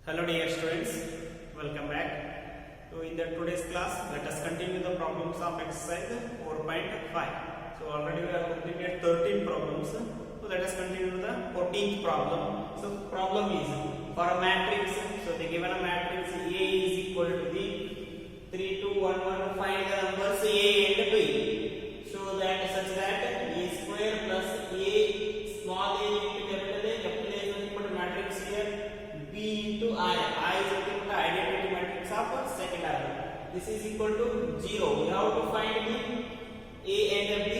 Hello dear students, welcome back. So in the today's class, let us continue the problems of exercise 4.5. So already we have completed 13 problems. So let us continue the 14th problem. So problem is for a matrix. So they given a matrix A is equal to the 3, 2, 1, 1. Find the numbers A and B. So that such that A square plus A small a into capital A is equal to matrix here. B into I is equal to identity matrix of second order. This is equal to 0. We have to find the A and B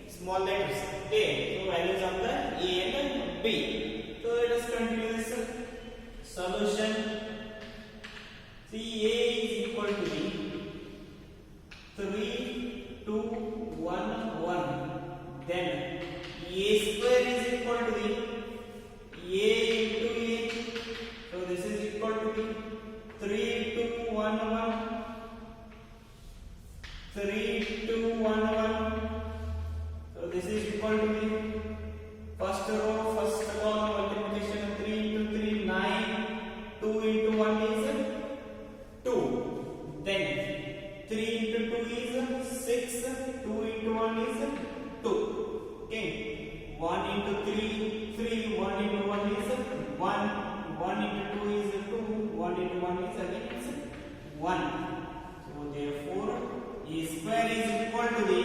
small letters. Okay, so values of the A and B. So let us continue this solution. See, A is equal to the 3, 2, 1, 1. Then A square is equal to the A into A. So this is equal to the 3, 2, 1, 1. 3, 2, 1, 1. So this is equal to the first row, first column multiplication 3 into 3, 9. 2 into 1 is 2. Then 3 into 2 is 6. 2 into 1 is 2. Okay. 1 into 3, 3. 1 into 1 is 1. 1 into 2 is 2. 1 into 1 is again 1. So therefore, A square is equal to the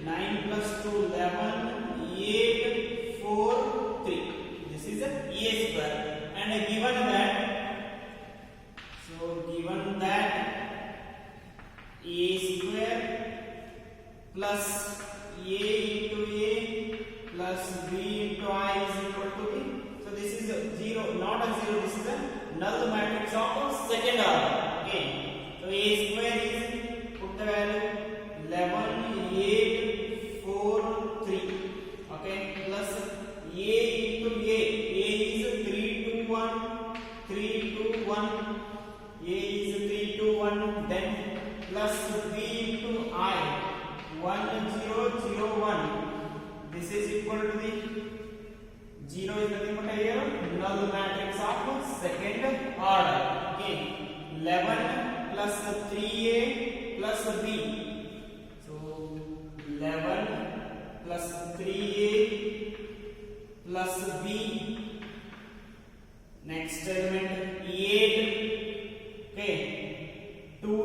9 plus 2, 11, 8, 4, 3. This is A square. And given that A square plus A into A plus B into I is equal to B. So this is a 0, not a 0, this is a null matrix of second order. Okay. So A square is, put the value 11, 8, 4, 3. Okay. Plus A into A. A is 3, 2, 1. 3, 2, 1. A is 3, 2, 1. Then plus B into I. 1, 0, 0, 1. This is equal to the 0 is nothing but here null matrix of second order. Okay. 11 plus 3A plus B. So 11 plus 3A plus B. Next element 8. Okay. 2A.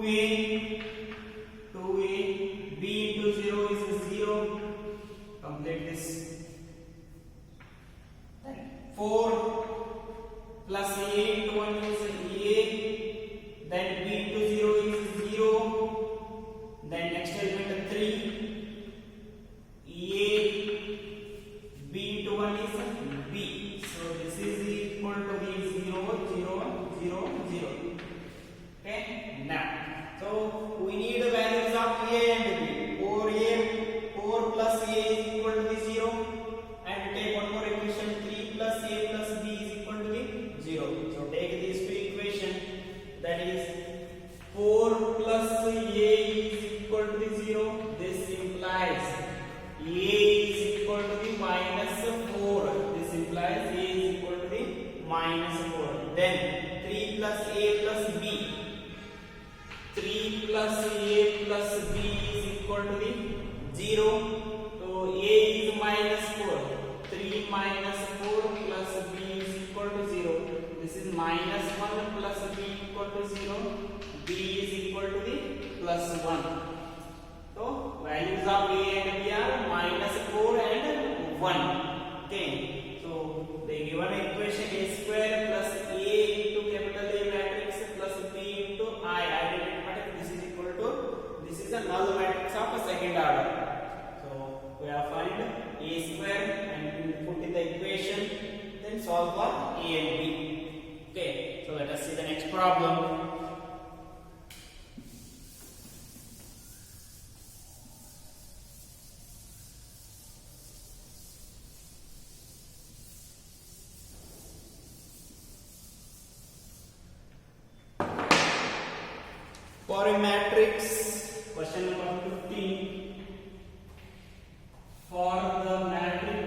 B into 0 is 0. Complete this. 4 plus A into 1 is A. Then B into 0 is 0. Then next element 3. A. B into 1 is B. So this is equal to the 0, 0, 0, 0. Okay. Now, so we need the values of A and B. 4 plus A is equal to the 0. And take one more equation, 3 plus A plus B is equal to the 0. So take these two equations, that is 4 plus A is equal to the 0. This implies A is equal to the minus 4. This implies A is equal to the minus 4. Then 3 plus A plus B. 3 plus A plus B is equal to the 0. So A is minus 4. 3 minus 4 plus B is equal to 0. This is minus 1 plus B equal to 0. B is equal to the plus 1. So values of A and B are minus 4 and 1. Okay. So they given equation A square plus A into capital A matrix plus B into I identity matrix. This is equal to, this is a null matrix of a second order. We have find A square and put in the equation, then solve for A and B. Okay, so let us see the next problem. For a matrix, question number 15. For the matrix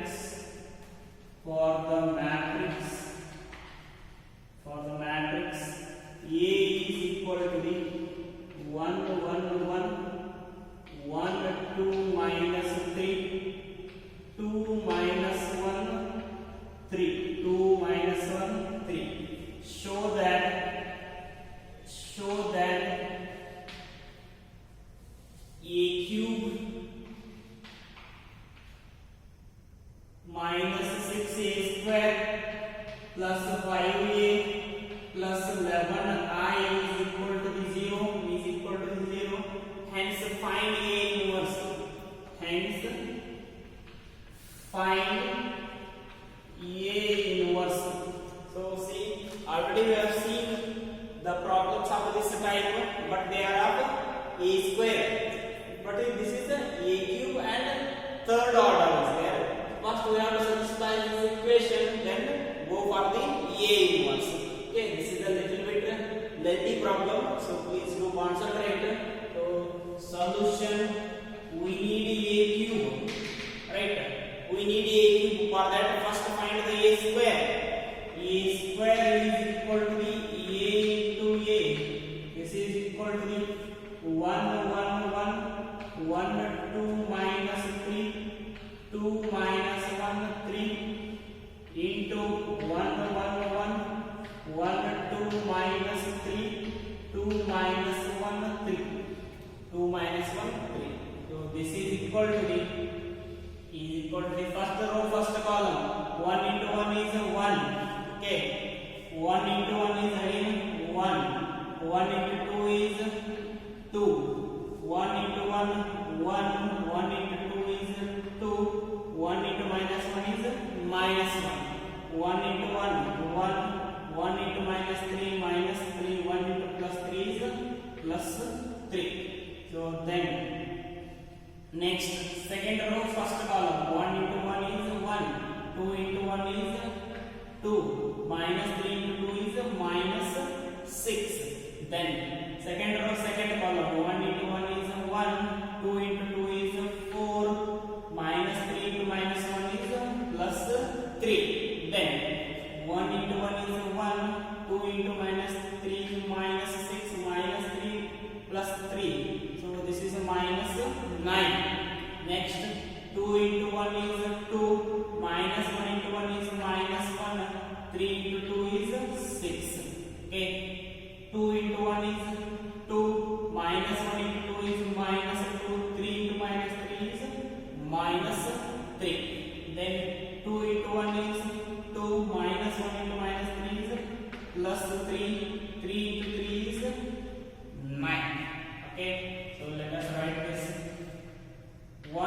show that a cube minus 6a square plus 5a plus 11i is equal to the 0 is equal to the 0. Hence find a inverse. Hence find a inverse. So see, already we have seen the problems of this type, but they are of a square. But this is the a cube and third order is there. First we have to satisfy this equation, then go for the a inverse. Okay, this is a little bit lengthy problem, so please do concentrate. So solution, we need a cube, right? We need a cube. For that, first find the a square. A square is equal to the a into a. This is equal to the 1 2 minus 3 2 minus 1 3 into 1 2 minus 3 2 minus 1 3 2 minus 1 3. So this is equal to the first row first column. 1 into 1 is 1. Okay, 1 into 1 is again 1. 1 into 2 is 2. 1 into 1 1. 1 into 2 is 2. 1 into minus 1 is minus 1. 1 into 1 1. 1 into minus 3 minus 3. 1 into plus 3 is plus 3. So then next second row first column. 1 into 1 is 1. 2 into 1 is 2. Minus 3 into 2 is minus 6. Then second row second column. 1 into 1 is 1. 2 into 2 is 4. Minus 3 into minus 1 is plus 3. Then 1 into 1 is 1. 2 into minus 3 is minus 6. Minus 3 plus 3. So this is minus 9. Next 2 into 1 is 2. Minus 1 into 1 is minus 1. 3 into 2 is 6. Okay. 2 into 1 is 2. Minus 1 into 2 is minus 2. 3 into minus 3 is minus 3. Then 2 into 1 is 2. Minus 1 into minus 3 is plus 3. 3 into 3 is 9. Okay. So let us write this. 1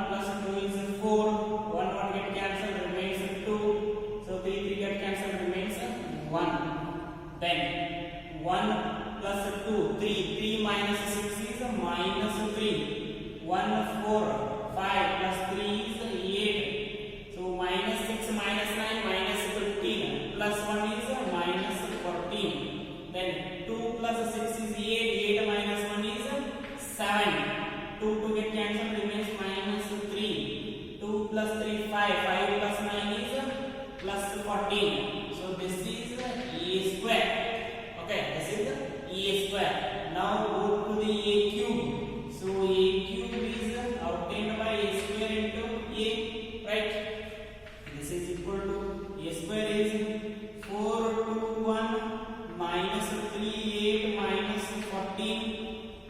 plus 2 is 4. 1 get cancelled, remains 2. So 3 get cancelled, remains 1. Then 1 plus 2 3 minus 6 is minus 3. 1 4 5 plus 3 is 8. So minus 6 minus 9 minus 15 plus 1 is minus 14. Then 2 plus 6 is 8. 8 minus 1 is 7. 2 get cancelled, remains minus 3. 2 plus 3 5. 5 plus 9 is plus 14. So this is a square. Okay, this is a square. Now go to the a cube. So a cube is obtained by a square into a, right? This is equal to a square is 421 minus 3 8 minus 14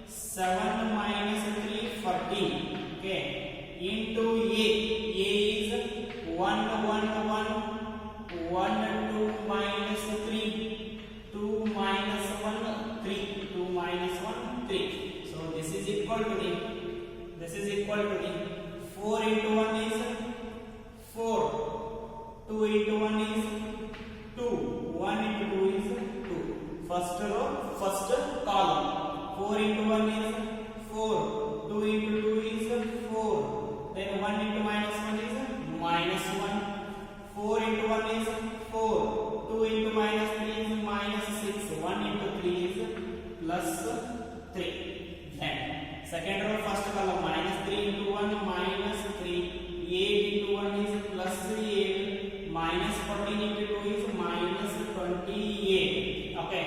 7 minus 3 14. Okay, into a is 1 1 2 minus 3 2 minus 1 3 2 minus 1 3. So this is equal to the 4 into 1 is 4. 2 into 1 is 2. 1 into 2 is 2. First row first column. 4 into 1 is 4. 2 into 2 is 4. Then 1 into minus 1 is minus 1. 4 into 1 is 4. 2 into minus 3 is minus 6. 1 into 3 is plus 3. Then second row first column. Minus 3 into 1 minus 3. 8 into 1 is plus 8. Minus 14 into 2 is minus 28. Okay.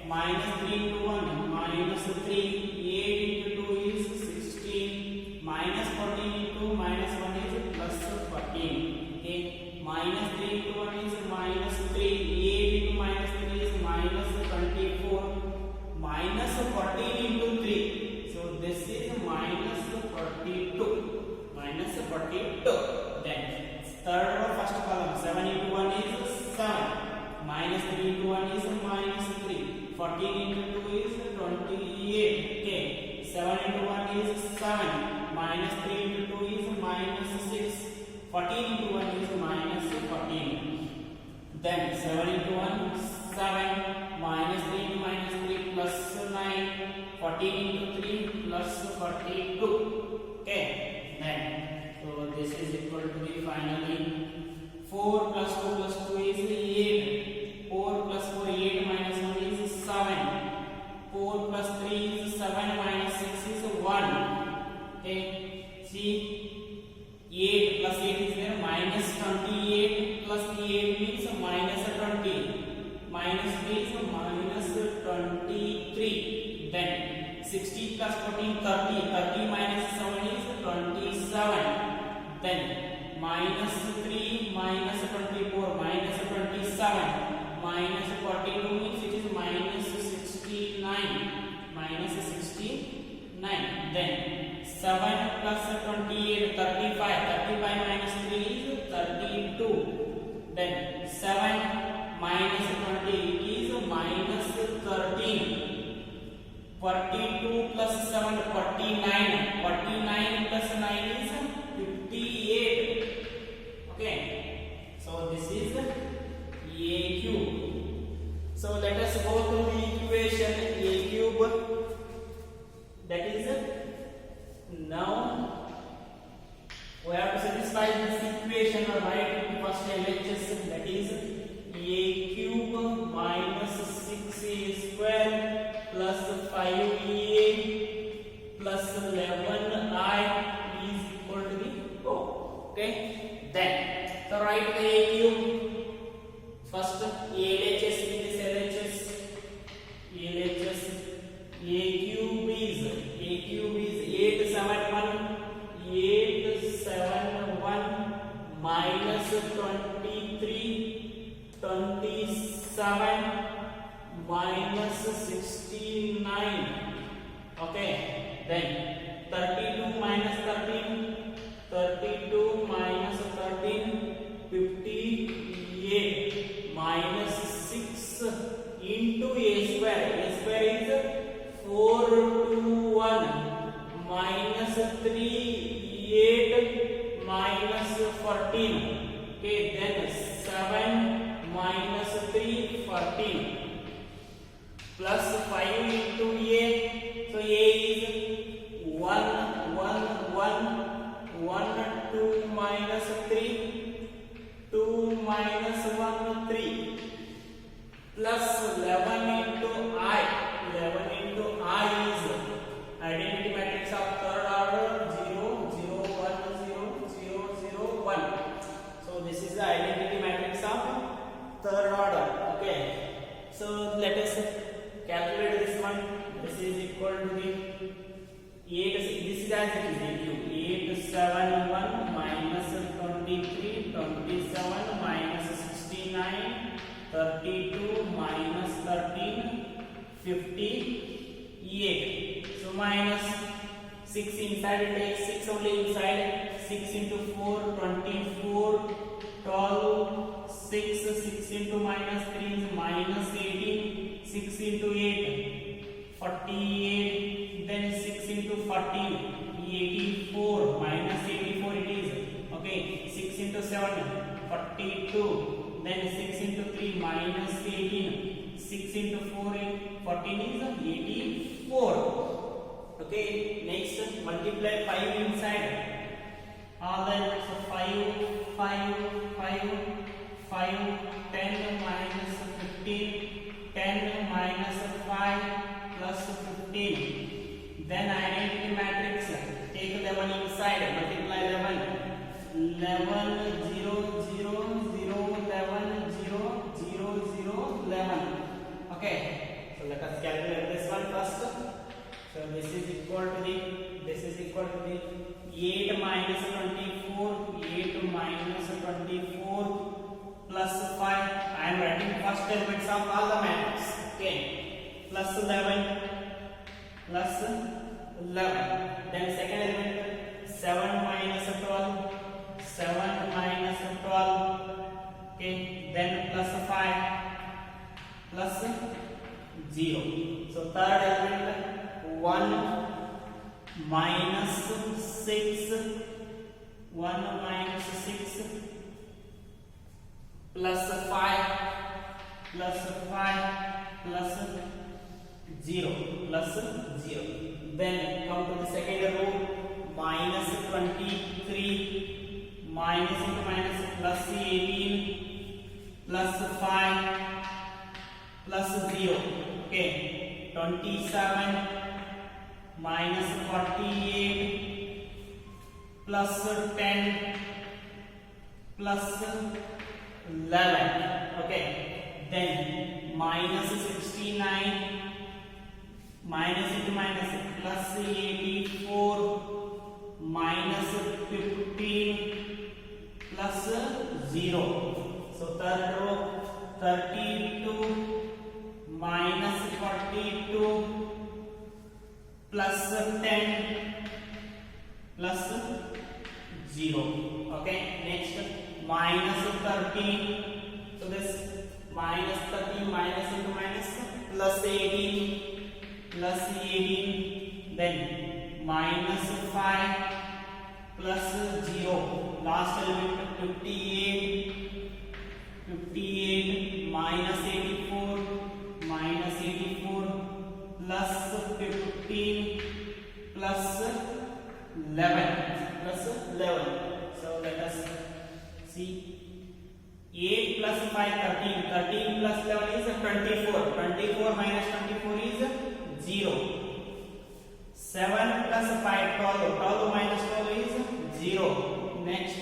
Minus 3 into 1 minus 3. 8 into 2 is 16. Minus 14 into minus 1 is plus 14. Okay. Minus 3 into 1 is minus 3. 8 into minus 42. Then third row, first column, 7 into 1 is 7. Minus 3 into 1 is minus 3. 14 into 2 is 28. Okay. 7 into 1 is 7. Minus 3 into 2 is minus 6. 14 into 1 is minus 14. Then 7 into 1, 7. Minus 3 into minus 3 plus 9. 14 into 3 plus 42. Okay. Then, so this is equal to the finally 4 plus 2 plus 2 is 8. 4 plus 4, 8 minus 1 is 7. 4 plus 3 is 7 minus 6 is 1. Okay. See, 8 plus 8 is there, minus 28 plus 8 means minus 20. Minus 3 is minus 23. Then 60 plus 14, 30. 30 minus 7 is 27. Then minus 3 minus 24 minus 27. Minus 42 means it is minus 69. Minus 69. Then 7 plus 28, 35. 35 minus 3 is 32. Then 7 minus 20 is minus 13. 42 plus 7, 49. 49 plus 9 is 58. Okay. So this is a cube. So let us go to the equation a cube. That is, now we have to satisfy this equation or write it first LHS. That is a cube minus 6a square plus 5a plus 11i is equal to the O. Okay. Then, so write the a cube. First LHS in this LHS. LHS a cube is 871 minus 23 27 minus 69. Okay. Then 32 minus 13 32 minus 13 58 minus 6 into a square. A square is 421 minus 3 8 minus 14. Okay, then 7 minus 3 14 plus 5 into a. So a is 1 1 1 1 2 minus 3 2 minus 1 3 plus 11 into I. 11 into I is identity matrix of third order 0 0 1 0 0 0 1. So this is the identity matrix of third order. Okay. So let us calculate this one. This is equal to the 8. This is as it is a cube. 871 minus 23 27 minus 69 32 minus 13 58. So minus 6 inside, take 6 only inside. 6 into 4 24 12 6 6 into minus 3 is minus 18. 6 into 8 48. Then 6 into 14 84 minus 84 it is. Okay. 6 into 7 42. Then 6 into 3 minus 18. 6 into 4 14 is 84. Okay. Next multiply 5 inside. All that, so 5 5 5 5 10 minus 15 10 minus 5 plus 15. Then identity matrix, take 11 inside, multiply 11 11 0 0 0 11 0 0 0 11. Okay, so let us calculate this one first. So this is equal to the 8 minus 24 8 minus 24 plus 5. I am writing first elements of all the matrix. Okay, plus 11 plus 11. Then second element 7 minus 12 7 minus 12. Okay, then plus 5 plus 0. So third element 1 minus 6, 1 minus 6 plus 5 plus 5 plus 0 plus 0. Then come to the second row, minus 23 minus into minus plus 18 plus 5 plus 0. Okay, 27 minus 48 plus 10 plus 11. Okay, then minus 69 minus into minus plus 84 minus 15 plus 0. So third row, 32 minus 42 plus 10 plus 0. Okay, next minus 13. So this minus 13 minus into minus plus 18 plus 18. Then minus 5 plus 0. Last element 58 minus 84 minus 84 plus 15 plus 11 plus 11. So let us see. 8 plus 5 13, 13 plus 11 is 24, 24 minus 24 is 0. 7 plus 5 12, 12 minus 12 is 0. Next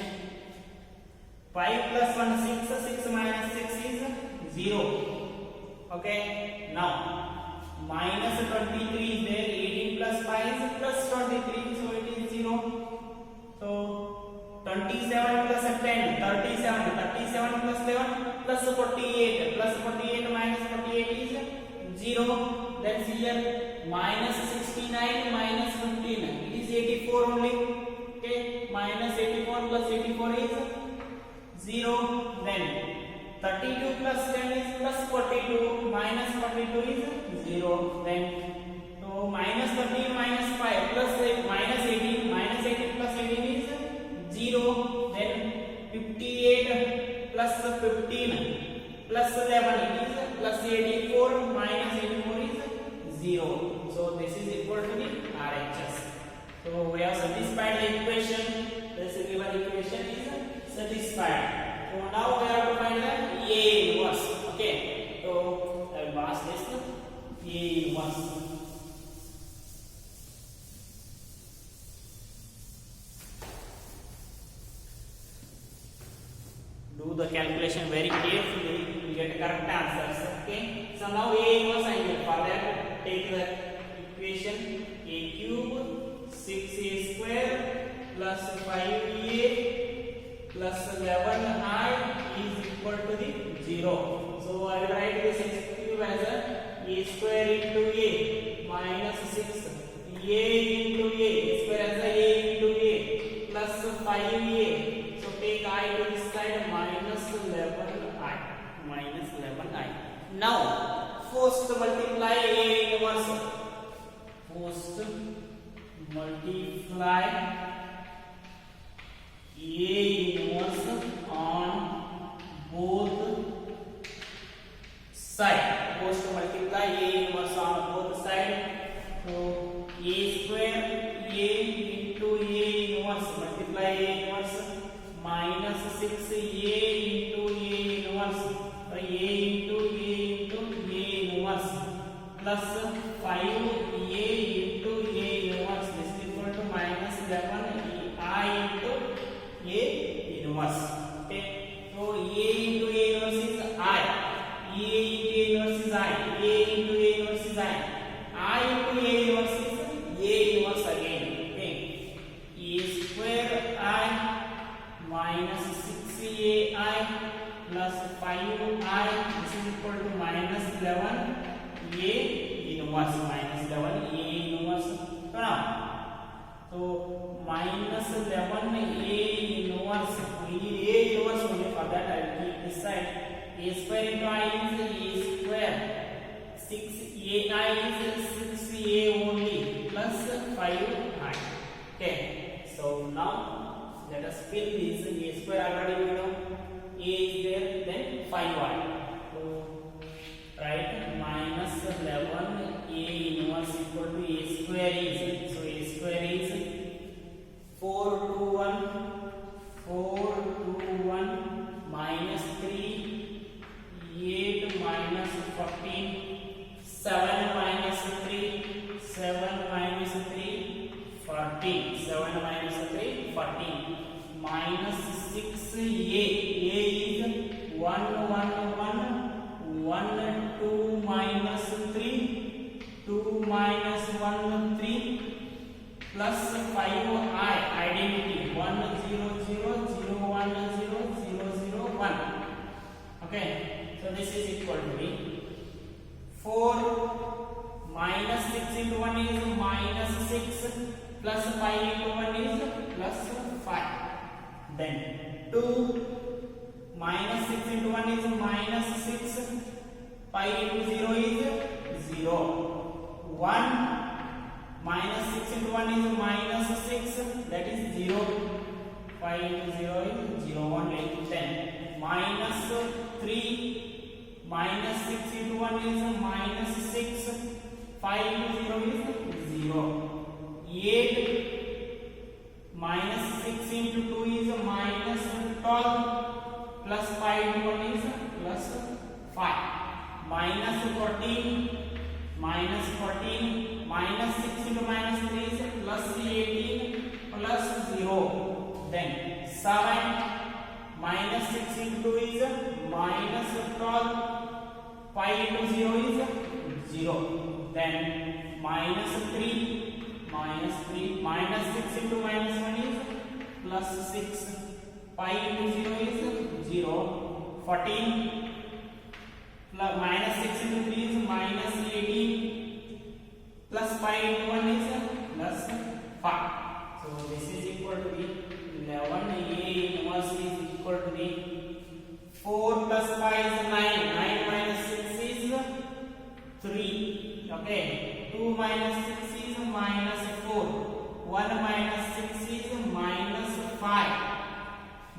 5 plus 1 6, 6 minus 6 is 0. Okay, now minus 23 is there, 18 plus 5 is plus 23, so it is 0. So 27 plus 10, 37, 37 plus 11 plus 48, plus 48 minus 48 is 0. Let's see here, minus 69 minus 15, it is 84 only. Okay, minus 84 plus 84 is 0. Then 32 plus 10 is plus 42, minus 42 is 0. Then so minus 13 minus 5 plus minus 18, minus 18 plus 18 is 0. Then 58 plus 15 plus 11 it is plus 84, minus 84 is 0. So this is equal to the RHS. So we have satisfied the equation. This given equation is satisfied. So now we have to find the A inverse. Okay. So I will pass this to A inverse. Do the calculation very carefully, you get correct answers. Okay. So now A inverse angle. For that, take the equation A cube 6A square plus 5A plus 11I is equal to the 0. So I will write this x cube as a square into A minus 6 A into A square as a into A plus 5A. So take I to this side, minus 11I, minus 11I. Now first multiply A inverse. First multiply A inverse on both sides. First multiply A inverse on both sides. So A square A into A inverse, multiply A inverse, minus 6A into A inverse, A into A inverse, plus 5A into A inverse. This is equal to minus 11I into A inverse. Okay. So A into A inverse is I. A into A inverse is I. A into A inverse is I. I into A inverse is A inverse again. Okay. A square I minus 6AI plus 5I. This is equal to minus 11 A inverse, minus 11 A inverse. So now So minus 11 A inverse. We need A inverse only. For that I will keep this side. A square into I is A square. 6AI is 6A only plus 5I. Okay. So now let us fill this. A square already we know. A is there, then 5Y. So write minus 11 A inverse equal to A square is. So A square is 4 to 1 minus 3 8 minus 14 7 minus 3 7 minus 3 14 7 minus 3 14 minus 6A. A is 1 1 1 1 2 minus 3 2 minus 1 3 plus 5I identity 1 0 0 0 1 0 0 0 1. Okay, so this is equal to be 4 minus 6 into 1 is minus 6 plus 5 into 1 is plus 5. Then 2 minus 6 into 1 is minus 6. 5 into 0 is 0. 1 minus 6 into 1 is minus 6. That is 0. 5 into 0 is 0 only. Then minus 3 minus 6 into 1 is minus 6. 5 into 0 is 0. 8 minus 6 into 2 is minus 12 plus 5 into 1 is plus 5. Minus 14 minus 14 minus 6 into minus 3 is plus 18 plus 0. Then 7 minus 6 into 2 is minus 12. 5 into 0 is 0. Then minus 3 minus 6 into minus 1 is plus 6. 5 into 0 is 0. 14 plus minus 6 into 3 is minus 18 plus 5 into 1 is plus 5. So this is equal to be 11 A inverse is equal to be 4 plus 5 is 9. 9 minus 6 is 3. Okay. 2 minus 6 is minus 4. 1 minus 6 is minus 5.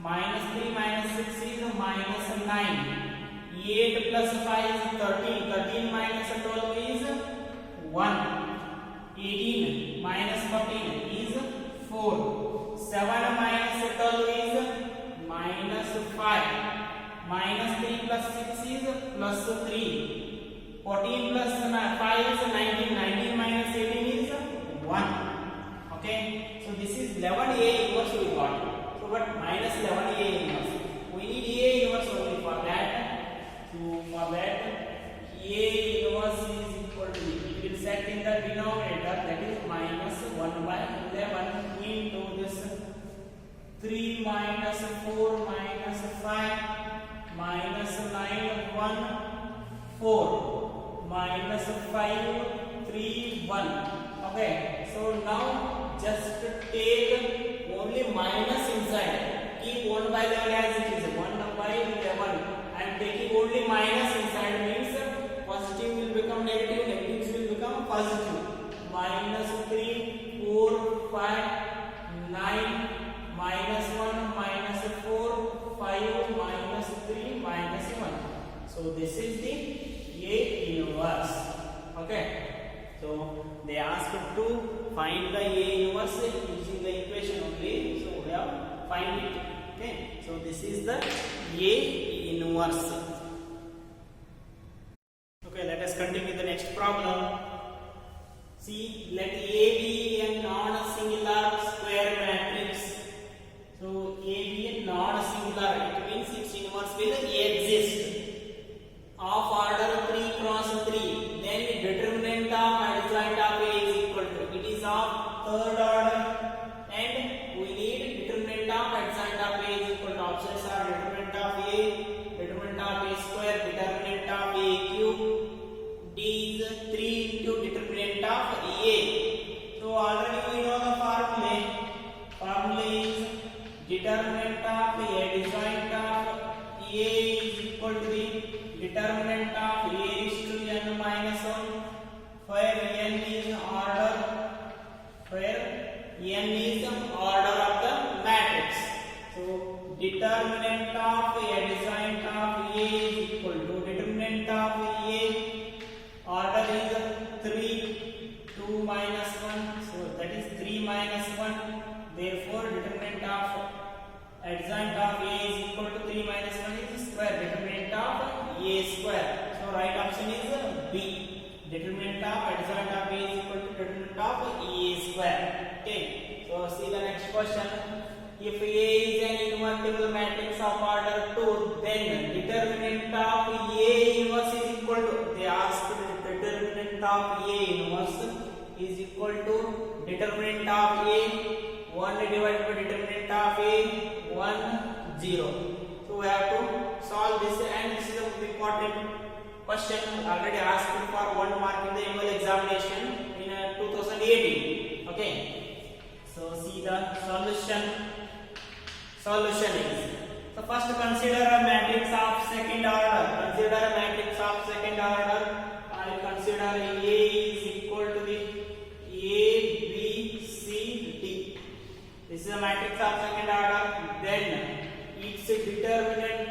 Minus 3 minus 6 is minus 9. 8 plus 5 is 13. 13 minus 12 is 1. 18 minus 14 is 4. 7 minus 12 is minus 5. Minus 3 plus 6 is plus 3. 14 plus 5 is 19. 19 minus 18 is 1. Okay. So this is 11A inverse we got. So but minus 11A inverse. We need A inverse only for that. So for that A inverse is equal to, it will set in the denominator, that is minus 1 by 11 into this 3 minus 4 minus 5 minus 9 1 4 minus 5 3 1. Okay, so now just take only minus inside. Keep 1 by 11 as it is. 1 by 11. And taking only minus inside means positive will become negative, negatives will become positive. Minus 3, 4, 5, 9, minus 1, minus 4, 5, minus 3, minus 1. So this is the A inverse. Okay. So they asked to find the A inverse using the equation only. So we have find it. Okay. So this is the A inverse. Okay, let us continue the next problem. See, let A be a non-singular square matrix. So A be a non-singular, it means its inverse will exist. Of order 3 cross 3, then determinant of adjoint of A is equal to, it is of third order, and we need determinant of adjoint of A is equal to, options are determinant of A, determinant of A square, determinant of A cube. D is 3 into determinant of A. determinant of a raised to n minus 1, where n is order, where n is order of the matrix. So determinant of adjoint of A is equal to determinant of A order is 3, 2 minus 1, so that is 3 minus 1. Therefore determinant of adjoint of A is equal to 3 minus 1 is square, determinant of A square. So right option is B. Determinant of adjoint of A is equal to determinant of A square. Okay. So see the next question. If A is an invertible matrix of order 2, then determinant of A inverse is equal to, they asked determinant of A inverse is equal to determinant of A 1 divided by determinant of A 1 0. So we have to solve this, and this is a important question already asked for 1 mark in the annual examination in 2018. Okay. So see the solution. Solution is, so first consider a matrix of second order. Consider a matrix of second order. I will consider A is equal to the A, B, C, D. This is a matrix of second order. Then its determinant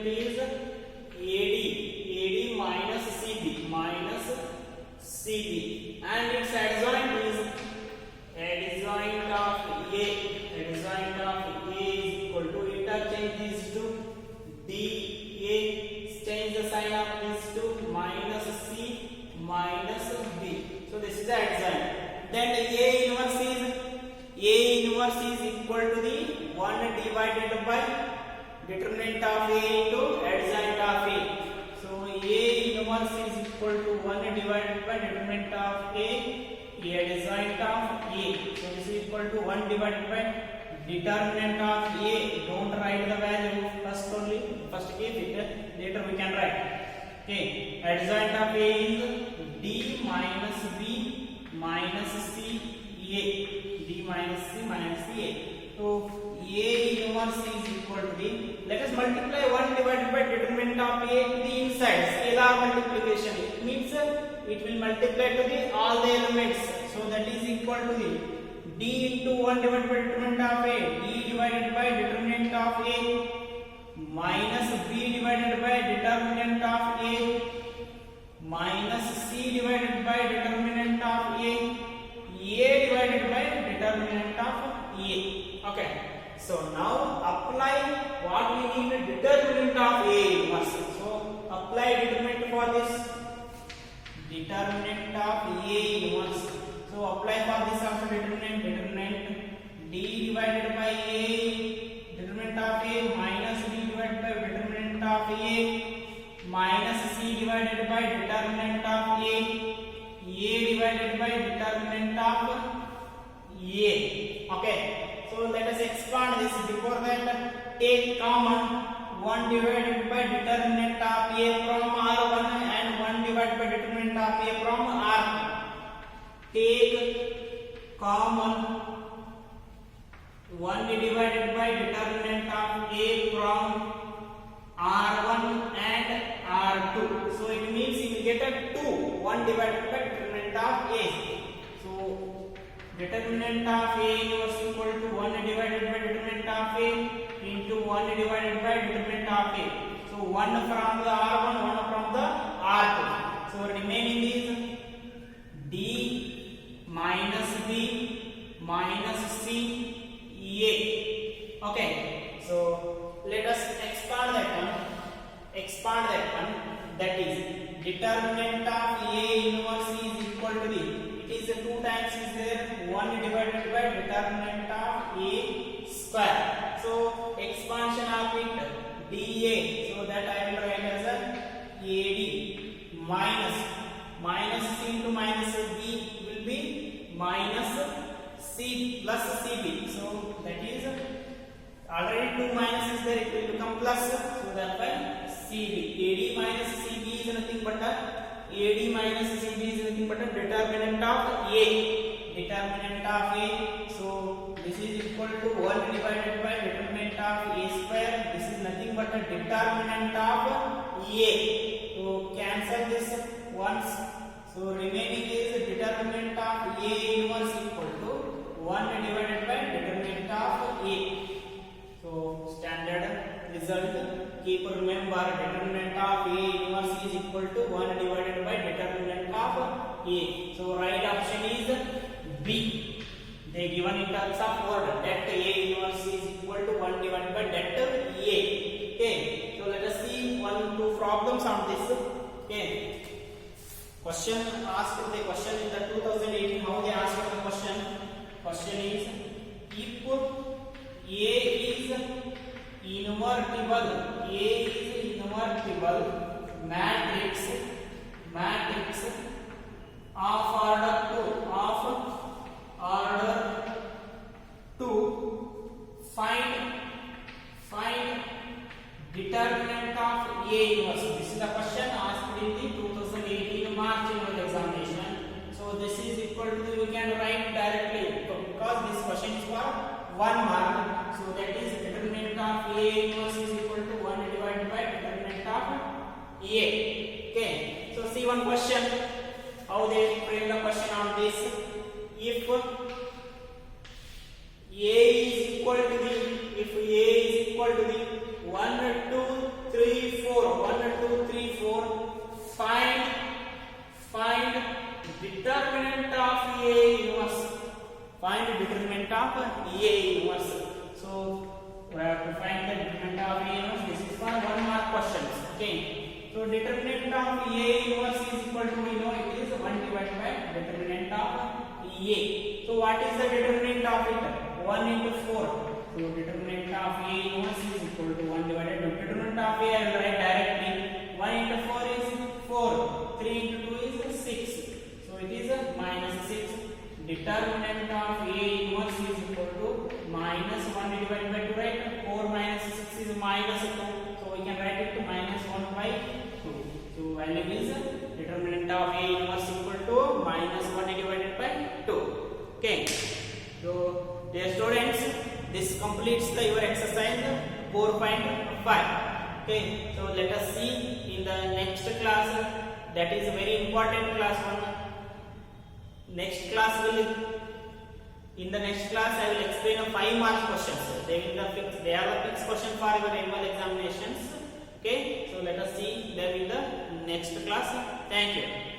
is AD minus CB, and its adjoint is adjoint of A. Adjoint of A is equal to, interchange these two, DA, change the sign of these two, minus C minus B. So this is the adjoint. Then A inverse is equal to the 1 divided by determinant of A into adjoint of A. So A inverse is equal to 1 divided by determinant of A, adjoint of A. So this is equal to 1 divided by determinant of A. Don't write the value first only. First keep it. Later we can write. Okay. Adjoint of A is D minus B minus C A. D minus C minus A. So A inverse is equal to the. Let us multiply 1 divided by determinant of A to the inside. Scalar multiplication. It means it will multiply to the all the elements. So that is equal to the D into 1 divided by determinant of A, D divided by determinant of A, minus B divided by determinant of A, minus C divided by determinant of A divided by determinant of A. Okay. So now apply what we need, determinant of A inverse. So apply determinant for this, determinant of A inverse. So apply for this also determinant D divided by A, determinant of A, minus D divided by determinant of A, minus C divided by determinant of A divided by determinant of A. Okay. So let us expand this. Before that, take common 1 divided by determinant of A from R1 and 1 divided by determinant of A from R2. Take common 1 divided by determinant of A from R1 and R2. So it means you will get a 2. 1 divided by determinant of A. So determinant of A is equal to 1 divided by determinant of A into 1 divided by determinant of A. So 1 from the R1, 1 from the R2. So remaining is D minus B minus C A. Okay. So let us expand that one. That is determinant of A inverse is equal to B. It is 2 times is there, 1 divided by determinant of A square. So expansion of it dA. So that I will write as a AD minus C into minus B will be minus C plus CB. So that is already 2 minus is there, it will become plus. So that by CB. AD minus CB is nothing but AD minus CB is nothing but a determinant of A. So this is equal to 1 divided by determinant of a square. This is nothing but a determinant of a. So cancel this once. So remaining is determinant of a inverse equal to 1 divided by determinant of a. So standard result, keep remember determinant of a inverse is equal to 1 divided by determinant of a. So right option is B. They given in terms of word that A inverse is equal to 1 divided by that A. Okay. So let us see 2 problems on this. Okay. Question asked the question in the 2018. How they asked the question? Question is if A is invertible. A is invertible matrix of order 2 find determinant of A inverse. This is the question asked in the 2018 March annual examination. So this is equal to, you can write directly because this question is for 1 mark. So that is determinant of A inverse is equal to 1 divided by determinant of A. Okay. So see one question. How they frame the question on this? If A is equal to the 1 2 3 4 find determinant of A inverse. Find determinant of A inverse. So we have to find the determinant of A inverse. This is for 1 mark questions. Okay. So determinant of A inverse is equal to, we know it is 1 divided by determinant of A. So what is the determinant of it? 1 into 4. So determinant of A inverse is equal to 1 divided by determinant of A. I will write directly. 1 into 4 is 4. 3 into 2 is 6. So it is minus 6. Determinant of A inverse is equal to minus 1 divided by 2, right? 4 minus 6 is minus 2. So we can write it to minus 1 by 2. So value is determinant of A inverse equal to minus 1 divided by 2. Okay. So dear students, this completes your exercise 4.5. Okay. So let us see in the next class. That is a very important class 1. Next class in the next class I will explain a 5 mark questions. They are the fixed question for your annual examinations. Okay, so let us see them in the next class. Thank you.